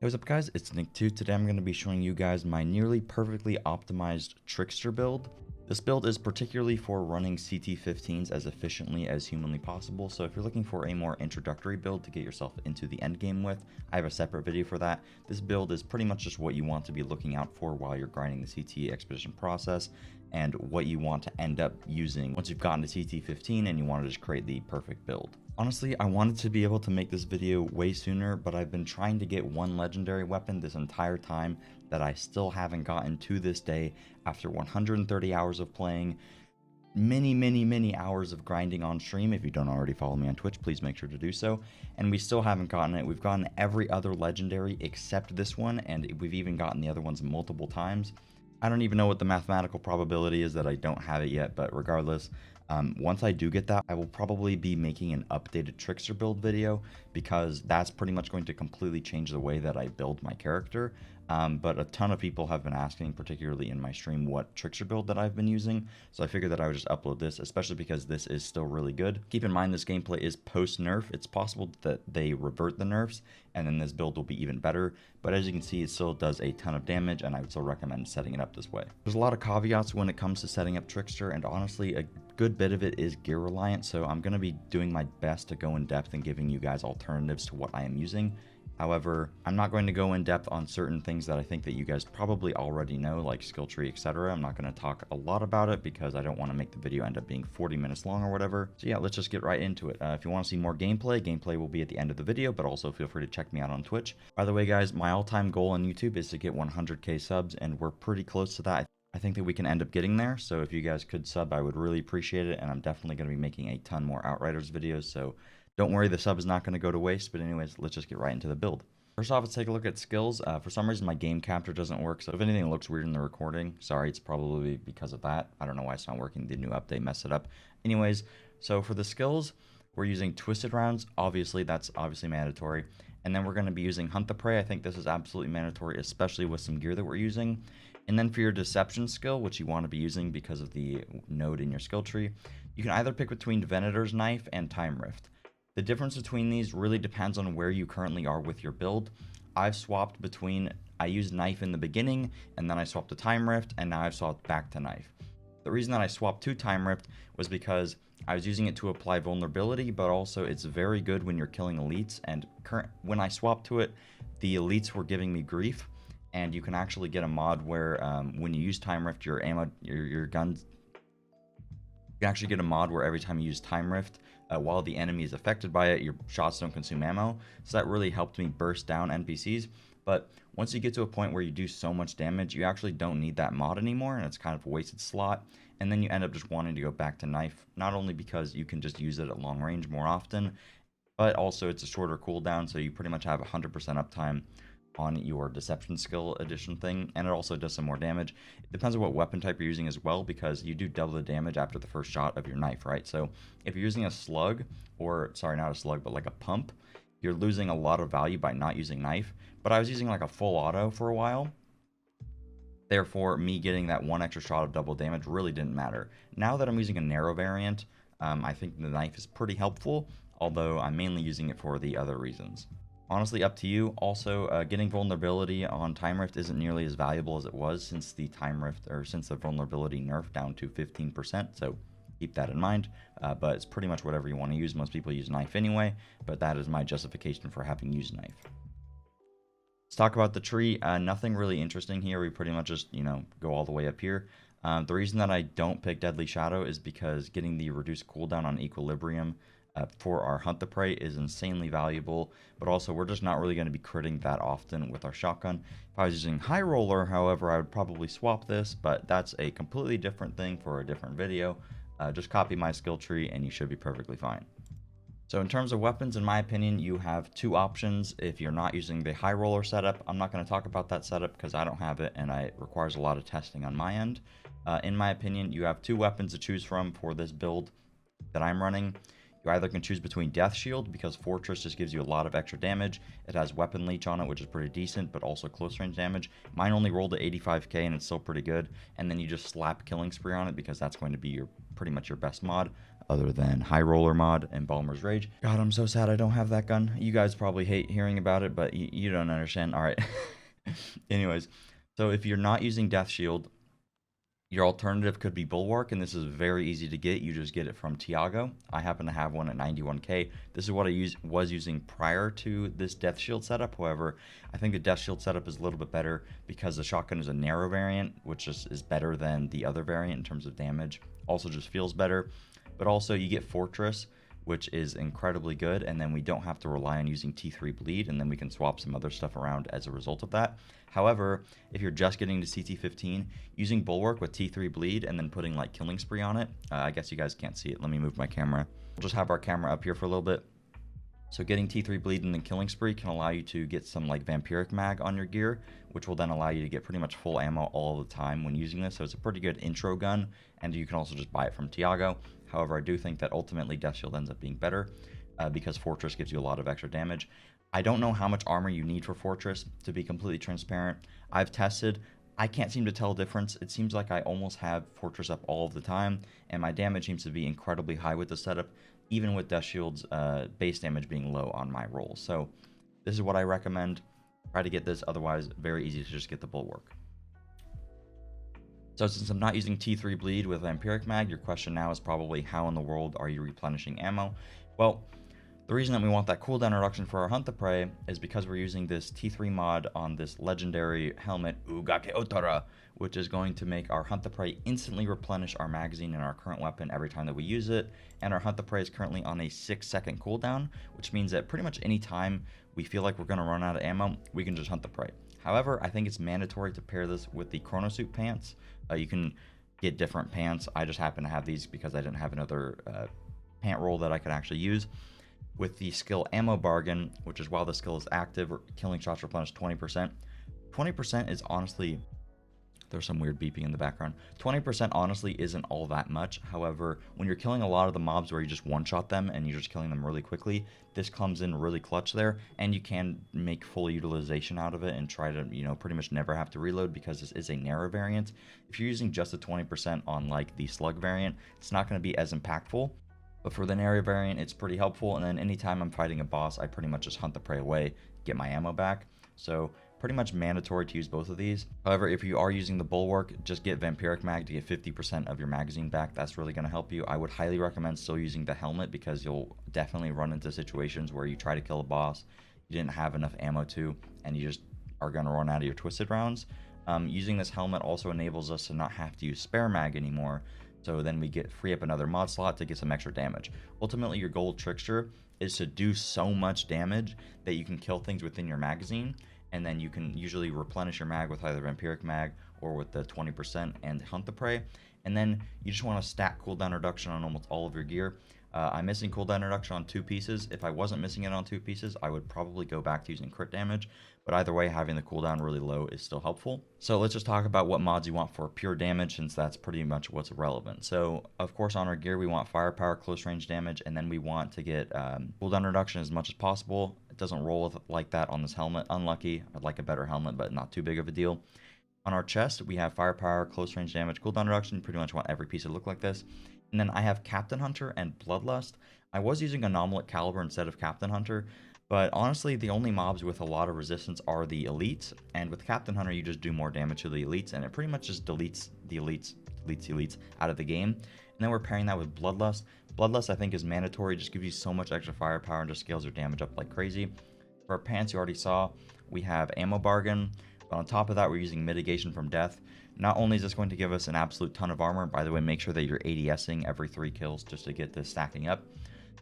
Hey, what's up guys, it's Nick2. Today I'm going to be showing you guys my nearly perfectly optimized Trickster build. This build is particularly for running CT15s as efficiently as humanly possible, so if you're looking for a more introductory build to get yourself into the end game with, I have a separate video for that. This build is pretty much just what you want to be looking out for while you're grinding the CT expedition process, and what you want to end up using once you've gotten to CT15 and you want to just create the perfect build. Honestly, I wanted to be able to make this video way sooner, but I've been trying to get one legendary weapon this entire time that I still haven't gotten to this day after 130 hours of playing, many hours of grinding on stream. If you don't already follow me on Twitch, please make sure to do so. And we still haven't gotten it. We've gotten every other legendary except this one, and we've even gotten the other ones multiple times. I don't even know what the mathematical probability is that I don't have it yet, but regardless, once I do get that, I will probably be making an updated Trickster build video, because that's pretty much going to completely change the way that I build my character. But a ton of people have been asking, particularly in my stream, what Trickster build that I've been using, so I figured that I would just upload this, especially because this is still really good. Keep in mind this gameplay is post-nerf. It's possible that they revert the nerfs, and then this build will be even better, but as you can see, it still does a ton of damage, and I would still recommend setting it up this way. There's a lot of caveats when it comes to setting up Trickster, and honestly, a good bit of it is gear reliant, so I'm going to be doing my best to go in depth and giving you guys alternatives to what I am using. However, I'm not going to go in depth on certain things that I think that you guys probably already know, like skill tree, etc. I'm not going to talk a lot about it because I don't want to make the video end up being 40 minutes long or whatever. So yeah, let's just get right into it. If you want to see more gameplay will be at the end of the video, but also feel free to check me out on Twitch. By the way, guys, my all-time goal on YouTube is to get 100k subs, and we're pretty close to that. I think that we can end up getting there, so if you guys could sub, I would really appreciate it, and I'm definitely going to be making a ton more Outriders videos, so don't worry, the sub is not going to go to waste. But anyways, let's just get right into the build. First off, let's take a look at skills. For some reason, my game capture doesn't work, so if anything looks weird in the recording, sorry, it's probably because of that. I don't know why it's not working. The new update messed it up. Anyways, so for the skills, we're using Twisted Rounds. Obviously, that's obviously mandatory. And then we're going to be using Hunt the Prey. I think this is absolutely mandatory, especially with some gear that we're using. And then for your Deception skill, which you want to be using because of the node in your skill tree, you can either pick between Venator's Knife and Time Rift. The difference between these really depends on where you currently are with your build. I've swapped between, I used Knife in the beginning, and then I swapped to Time Rift, and now I've swapped back to Knife. The reason that I swapped to Time Rift was because I was using it to apply vulnerability, but also it's very good when you're killing elites, and when I swapped to it, the elites were giving me grief, and you can actually get a mod where when you use Time Rift, your ammo, your guns, you can actually get a mod where every time you use Time Rift, while the enemy is affected by it, your shots don't consume ammo. So that really helped me burst down NPCs. But once you get to a point where you do so much damage, you actually don't need that mod anymore, and it's kind of a wasted slot. And then you end up just wanting to go back to Knife, not only because you can just use it at long range more often, but also it's a shorter cooldown, so you pretty much have 100% uptime on your Deception skill edition thing, and it also does some more damage. It depends on what weapon type you're using as well, because you do double the damage after the first shot of your knife, right? So if you're using a slug, or sorry, not a slug, but like a pump, you're losing a lot of value by not using knife. But I was using like a full auto for a while, therefore me getting that one extra shot of double damage really didn't matter. Now that I'm using a narrow variant, I think the knife is pretty helpful, although I'm mainly using it for the other reasons. Honestly, up to you. Also, getting vulnerability on Time Rift isn't nearly as valuable as it was since the vulnerability nerfed down to 15%. So keep that in mind. But it's pretty much whatever you want to use. Most people use Knife anyway, but that is my justification for having used Knife. Let's talk about the tree. Nothing really interesting here. We pretty much just, go all the way up here. The reason that I don't pick Deadly Shadow is because getting the reduced cooldown on Equilibrium for our Hunt the Prey is insanely valuable, but also we're just not really going to be critting that often with our shotgun. If I was using High Roller, however, I would probably swap this, but that's a completely different thing for a different video. Just copy my skill tree and you should be perfectly fine. So in terms of weapons, in my opinion, you have two options if you're not using the High Roller setup. I'm not going to talk about that setup because I don't have it, and it requires a lot of testing on my end. In my opinion, you have two weapons to choose from for this build that I'm running. You either can choose between Death Shield, because Fortress just gives you a lot of extra damage. It has Weapon Leech on it, which is pretty decent, but also close range damage. Mine only rolled at 85k, and it's still pretty good. And then you just slap Killing Spree on it, because that's going to be pretty much your best mod. other than High Roller mod and Balmer's Rage. God, I'm so sad I don't have that gun. You guys probably hate hearing about it, but you don't understand. All right. Anyways, so if you're not using Death Shield, your alternative could be Bulwark, and this is very easy to get. You just get it from Tiago. I happen to have one at 91k. This is what I was using prior to this Death Shield setup. However, I think the Death Shield setup is a little bit better because the shotgun is a narrow variant, which is better than the other variant in terms of damage. Also just feels better. But also you get Fortress, which is incredibly good, and then we don't have to rely on using T3 bleed, and then we can swap some other stuff around as a result of that. However, if you're just getting to CT15, using Bulwark with T3 bleed and then putting like Killing Spree on it, I guess you guys can't see it. Let me move my camera. We'll just have our camera up here for a little bit. So getting T3 bleed and then Killing Spree can allow you to get some like Vampiric Mag on your gear, which will then allow you to get pretty much full ammo all the time when using this. So it's a pretty good intro gun, and you can also just buy it from Tiago. However, I do think that ultimately Death Shield ends up being better because Fortress gives you a lot of extra damage. I don't know how much armor you need for Fortress, to be completely transparent. I've tested. I can't seem to tell a difference. It seems like I almost have Fortress up all of the time, and my damage seems to be incredibly high with the setup, even with Death Shield's base damage being low on my rolls. So this is what I recommend. Try to get this, otherwise very easy to just get the Bulwark. So since I'm not using T3 bleed with Vampiric Mag, your question now is probably how in the world are you replenishing ammo? Well, the reason that we want that cooldown reduction for our Hunt the Prey is because we're using this T3 mod on this legendary helmet, Ugake Otara, which is going to make our Hunt the Prey instantly replenish our magazine in our current weapon every time that we use it. And our Hunt the Prey is currently on a 6-second cooldown, which means that pretty much any time we feel like we're going to run out of ammo, we can just Hunt the Prey. However, I think it's mandatory to pair this with the Chronosuit pants. You can get different pants. I just happen to have these because I didn't have another pant roll that I could actually use. With the skill Ammo Bargain, which is while the skill is active, killing shots replenish 20%. 20% is honestly, there's some weird beeping in the background. 20% honestly isn't all that much. However, when you're killing a lot of the mobs where you just one-shot them and you're just killing them really quickly, this comes in really clutch there, and you can make full utilization out of it and try to, pretty much never have to reload because this is a narrow variant. If you're using just the 20% on like the slug variant, it's not going to be as impactful. But for the narrow variant, it's pretty helpful, and then anytime I'm fighting a boss, I pretty much just Hunt the Prey away, get my ammo back. So pretty much mandatory to use both of these. However, if you are using the Bulwark, just get Vampiric Mag to get 50% of your magazine back. That's really going to help you. I would highly recommend still using the helmet because you'll definitely run into situations where you try to kill a boss, you didn't have enough ammo to, and you just are going to run out of your twisted rounds. Using this helmet also enables us to not have to use spare mag anymore. So then we free up another mod slot to get some extra damage. Ultimately, your goal, Trickster, is to do so much damage that you can kill things within your magazine, and then you can usually replenish your mag with either Vampiric Mag or with the 20% and Hunt the Prey. And then you just want to stack cooldown reduction on almost all of your gear. I'm missing cooldown reduction on 2 pieces. If I wasn't missing it on 2 pieces, I would probably go back to using crit damage. But either way, having the cooldown really low is still helpful. So let's just talk about what mods you want for pure damage, since that's pretty much what's relevant. So of course on our gear, we want firepower, close range damage, and then we want to get cooldown reduction as much as possible. It doesn't roll like that on this helmet. Unlucky. I'd like a better helmet, but not too big of a deal. On our chest, we have firepower, close range damage, cooldown reduction. Pretty much want every piece to look like this. And then I have Captain Hunter and Bloodlust. I was using Anomalic Caliber instead of Captain Hunter, but honestly, the only mobs with a lot of resistance are the elites. And with Captain Hunter, you just do more damage to the elites, and it pretty much just deletes the elites out of the game. And then we're pairing that with Bloodlust. Bloodlust, I think, is mandatory. It just gives you so much extra firepower and just scales your damage up like crazy. For our pants, you already saw, we have Ammo Bargain. But on top of that, we're using Mitigation from Death. Not only is this going to give us an absolute ton of armor, by the way, make sure that you're ADSing every 3 kills just to get this stacking up.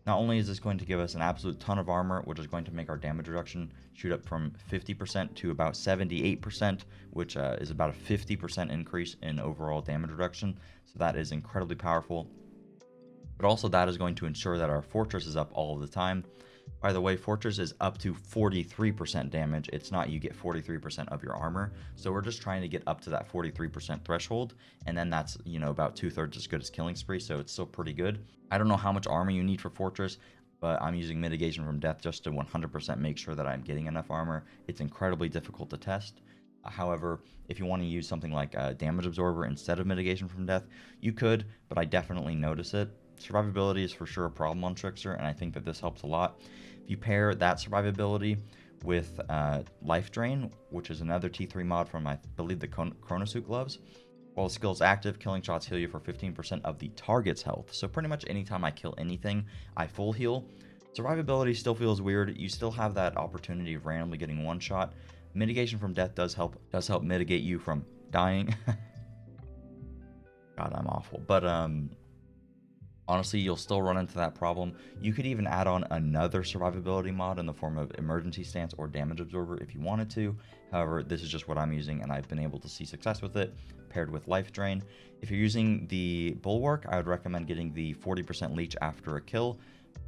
Not only is this going to give us an absolute ton of armor, which is going to make our damage reduction shoot up from 50% to about 78%, which is about a 50% increase in overall damage reduction. So that is incredibly powerful. But also that is going to ensure that our Fortress is up all of the time. By the way, Fortress is up to 43% damage. It's not you get 43% of your armor. So we're just trying to get up to that 43% threshold. And then that's, about 2/3 as good as Killing Spree. So it's still pretty good. I don't know how much armor you need for Fortress, but I'm using Mitigation from Death just to 100% make sure that I'm getting enough armor. It's incredibly difficult to test. However, if you want to use something like Damage Absorber instead of Mitigation from Death, you could, but I definitely notice it. survivability is for sure a problem on Trickster, and I think that this helps a lot. If you pair that survivability with Life Drain, which is another T3 mod from, I believe, the Chronosuit gloves. While the skill is active, killing shots heal you for 15% of the target's health. So pretty much anytime I kill anything, I full heal. Survivability still feels weird. You still have that opportunity of randomly getting one shot. Mitigation from death does help mitigate you from dying. God, I'm awful. But honestly, you'll still run into that problem. You could even add on another survivability mod in the form of emergency stance or damage absorber if you wanted to. However, this is just what I'm using, and I've been able to see success with it, paired with life drain. If you're using the bulwark, I would recommend getting the 40% leech after a kill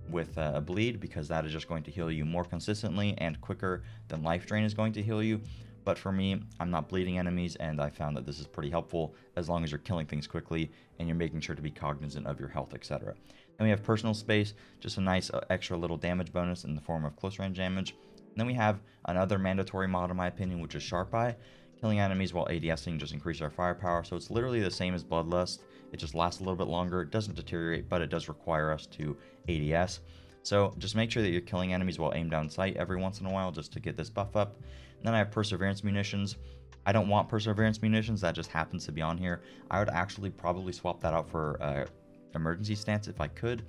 with a bleed, because that is just going to heal you more consistently and quicker than life drain is going to heal you. But for me, I'm not bleeding enemies, and I found that this is pretty helpful as long as you're killing things quickly and you're making sure to be cognizant of your health, etc. Then we have personal space, just a nice extra little damage bonus in the form of close range damage. And then we have another mandatory mod in my opinion, which is Sharp Eye. Killing enemies while ADSing just increases our firepower, so it's literally the same as Bloodlust. It just lasts a little bit longer, it doesn't deteriorate, but it does require us to ADS. So just make sure that you're killing enemies while aim down sight every once in a while just to get this buff up. And then I have Perseverance Munitions. I don't want Perseverance Munitions, that just happens to be on here. I would actually probably swap that out for Emergency Stance if I could.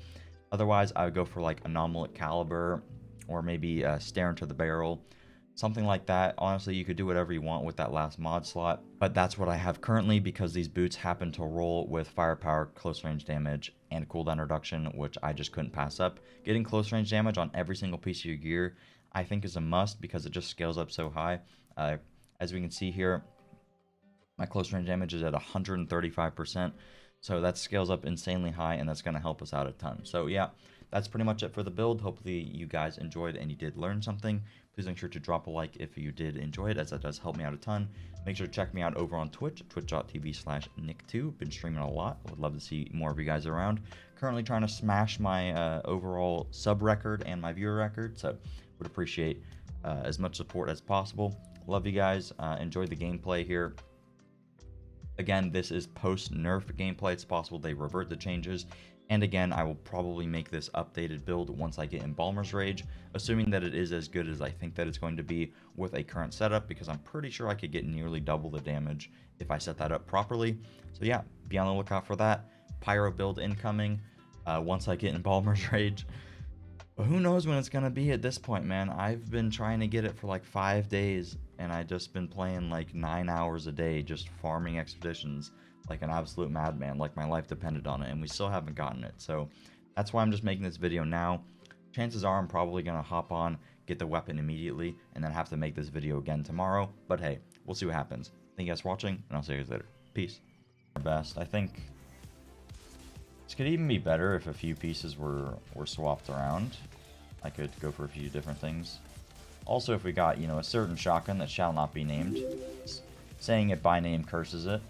Otherwise, I would go for like Anomalous Caliber or maybe Stare into the Barrel. Something like that. Honestly, you could do whatever you want with that last mod slot, but that's what I have currently because these boots happen to roll with firepower, close range damage, and cooldown reduction, which I just couldn't pass up. Getting close range damage on every single piece of your gear, I think, is a must because it just scales up so high. As we can see here, my close range damage is at 135%, so that scales up insanely high, and that's going to help us out a ton. So yeah, that's pretty much it for the build. Hopefully you guys enjoyed and you did learn something. Please make sure to drop a like if you did enjoy it, as that does help me out a ton. Make sure to check me out over on Twitch, twitch.tv/Nick2. Been streaming a lot. Would love to see more of you guys around. Currently trying to smash my overall sub record and my viewer record, so would appreciate as much support as possible. Love you guys. Enjoy the gameplay here. Again, this is post-nerf gameplay. It's possible they revert the changes. And again, I will probably make this updated build once I get Embalmer's Rage, assuming that it is as good as I think that it's going to be with a current setup, because I'm pretty sure I could get nearly double the damage if I set that up properly. So yeah, be on the lookout for that. Pyro build incoming once I get Embalmer's Rage. But who knows when it's going to be at this point, man. I've been trying to get it for like 5 days, and I've just been playing like 9 hours a day, just farming expeditions like an absolute madman, like my life depended on it, and we still haven't gotten it. So that's why I'm just making this video now. Chances are I'm probably going to hop on, get the weapon immediately, and then have to make this video again tomorrow. But hey, we'll see what happens. Thank you guys for watching, and I'll see you guys later. Peace. Best. I think this could even be better if a few pieces were swapped around. I could go for a few different things. Also, if we got, you know, a certain shotgun that shall not be named. Saying it by name curses it.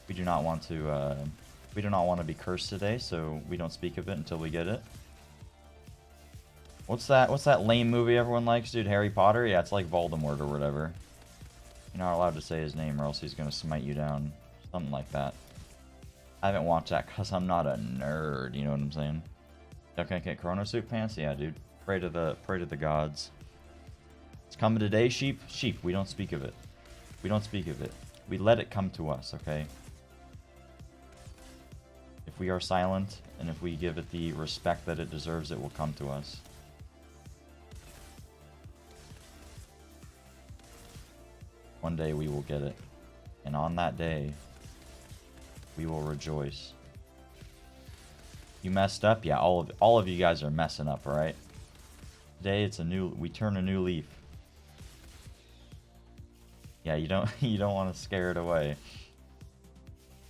We do not want to be cursed today, so we don't speak of it until we get it. What's that lame movie everyone likes, dude? Harry Potter? Yeah, it's like Voldemort or whatever. You're not allowed to say his name or else he's gonna smite you down. Something like that. I haven't watched that because I'm not a nerd, you know what I'm saying? Don't I get Chronosuit pants? Yeah, dude. Pray to the gods. It's coming today, sheep. Sheep, we don't speak of it. We don't speak of it. We let it come to us, okay? If we are silent, and if we give it the respect that it deserves, it will come to us. One day we will get it. And on that day, we will rejoice. You messed up? Yeah, all of you guys are messing up, alright? Today we turn a new leaf. Yeah, you don't want to scare it away.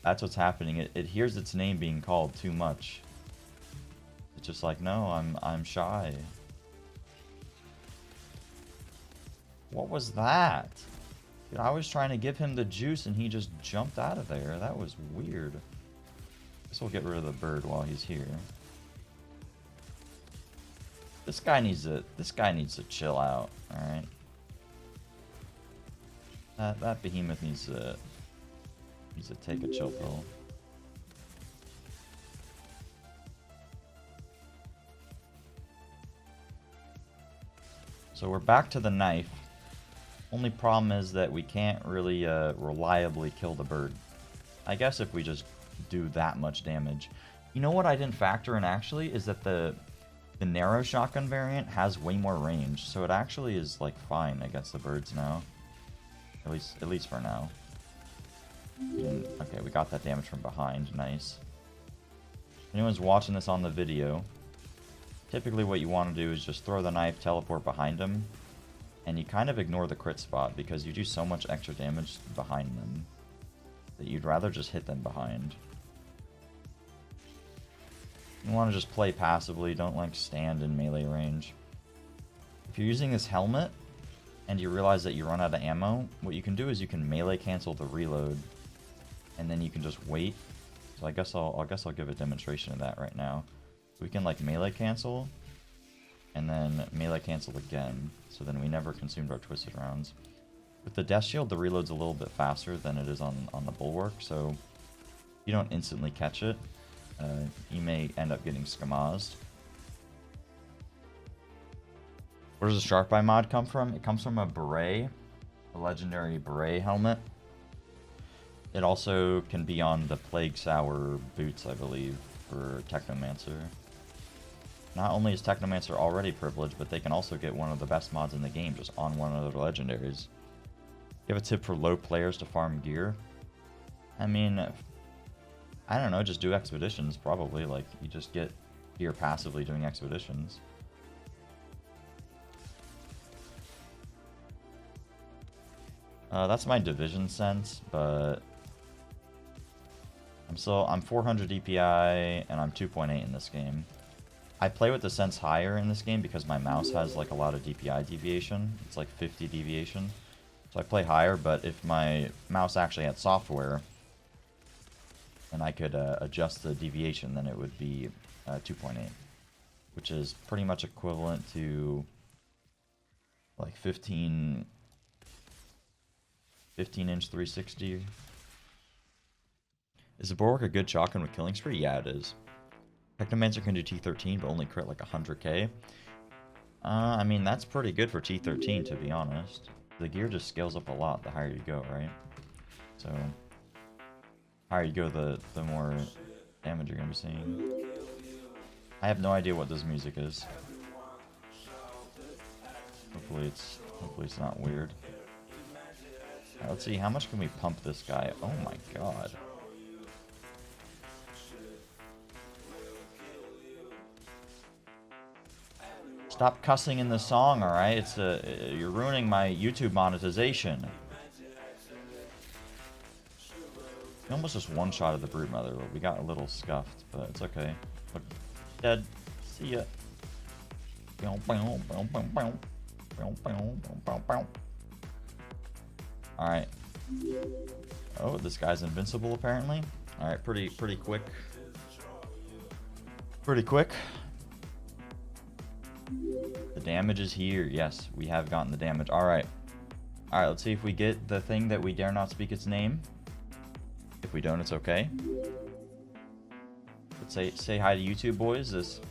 That's what's happening. It hears its name being called too much. It's just like, no, I'm shy. What was that? Dude, I was trying to give him the juice and he just jumped out of there. That was weird. Guess we'll get rid of the bird while he's here. This guy needs to chill out, alright? That behemoth needs to take a chill pill. So we're back to the knife. Only problem is that we can't really reliably kill the bird. I guess if we just do that much damage. You know what I didn't factor in actually is that the narrow shotgun variant has way more range, so it actually is like fine against the birds now. At least for now. Okay, we got that damage from behind. Nice. If anyone's watching this on the video, typically what you want to do is just throw the knife, teleport behind them, and you kind of ignore the crit spot because you do so much extra damage behind them that you'd rather just hit them behind. You want to just play passively, don't like stand in melee range. If you're using this helmet and you realize that you run out of ammo, what you can do is you can melee cancel the reload, and then you can just wait. So I guess I'll give a demonstration of that right now. We can like melee cancel, and then melee cancel again, so then we never consumed our twisted rounds. With the death shield, the reload's a little bit faster than it is on the bulwark, so you don't instantly catch it. You may end up getting skamazed. Where does the Shark Eye mod come from? It comes from a beret, a legendary beret helmet. It also can be on the Plague Sour boots, I believe, for Technomancer. Not only is Technomancer already privileged, but they can also get one of the best mods in the game just on one of their legendaries. You have a tip for low players to farm gear? I mean, I don't know, just do expeditions, probably. Like, you just get gear passively doing expeditions. That's my division sense, but I'm 400 DPI and I'm 2.8 in this game. I play with the sense higher in this game because my mouse has like a lot of DPI deviation. It's like 50 deviation. So I play higher, but if my mouse actually had software and I could adjust the deviation, then it would be 2.8, which is pretty much equivalent to like 15 inch 360. Is the bulwark a good shotgun with killing spree? Yeah, it is. Technomancer can do T13, but only crit like 100k. I mean, that's pretty good for T13, to be honest. The gear just scales up a lot the higher you go, right? So, higher you go, the more damage you're gonna be seeing. I have no idea what this music is. Hopefully it's not weird. Alright, let's see, how much can we pump this guy? Oh my god. Stop cussing in the song, alright? It's you're ruining my YouTube monetization. We almost just one-shotted the Broodmother. We got a little scuffed, but it's okay. Look, dead. See ya. Alright. Oh, this guy's invincible apparently. Alright, pretty quick. Pretty quick. The damage is here. Yes, we have gotten the damage. Alright. Alright, let's see if we get the thing that we dare not speak its name. If we don't, it's okay. Let's say hi to YouTube, boys. This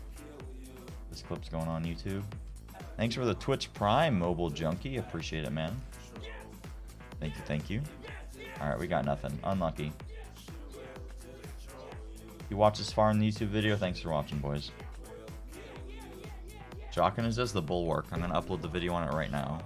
clip's going on YouTube. Thanks for the Twitch Prime, Mobile Junkie. Appreciate it, man. Thank you. Alright, we got nothing. Unlucky. If you watch this far in the YouTube video, thanks for watching, boys. Shotgun is just the bulwark. I'm gonna upload the video on it right now.